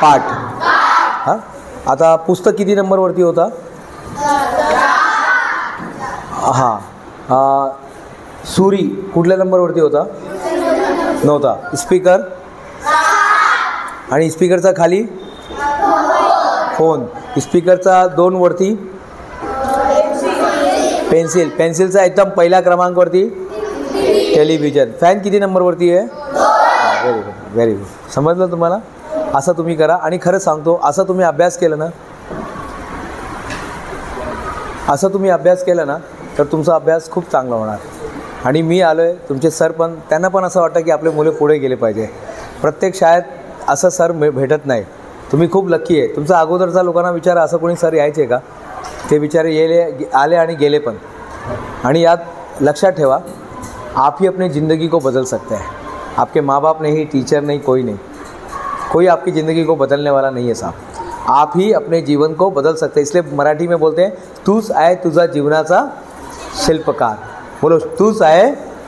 पाठ. हां, आता पुस्तक किती नंबरवरती होता? हां. सुरी कुठल्या नंबरवरती होता? नव्हता. स्पीकर आणि स्पीकरचा खाली फोन. स्पीकरचा 2 वरती पेन्सिल. पेन्सिलचा एकदम पहिल्या क्रमांकावरती टेलिव्हिजन. फॅन किती नंबरवरती आहे? Very good, very good. समजलं तुम्हाला? असं तुम्ही करा. आणि खरं सांगतो, असं तुम्ही अभ्यास केलं ना, तर तुमचा अभ्यास खूप चांगला होणार. आणि मी आलो आहे, तुमचे सर पण, त्यांना पण असं वाटतं की आपले मुलं पुढे गेले पाहिजे. प्रत्येक शाळेत असं सर भेटत नाही. तुम्ही खूप लकी आहे. तुमचा अगोदरचा लोकांना विचारा, असं कोणी सर यायचे का? ते बिचारे आले आणि गेले पण. आणि यात लक्षात ठेवा, आप ही अपनी ज़िंदगी को बदल सकते हैं. आपके माँ बाप नहीं, टीचर नहीं, कोई आपकी ज़िंदगी को बदलने वाला नहीं है साहब. आप ही अपने जीवन को बदल सकते हैं. इसलिए मराठी में बोलते हैं, तूच आहे तुझा जीवनाचा शिल्पकार. बोलो, तूच आहे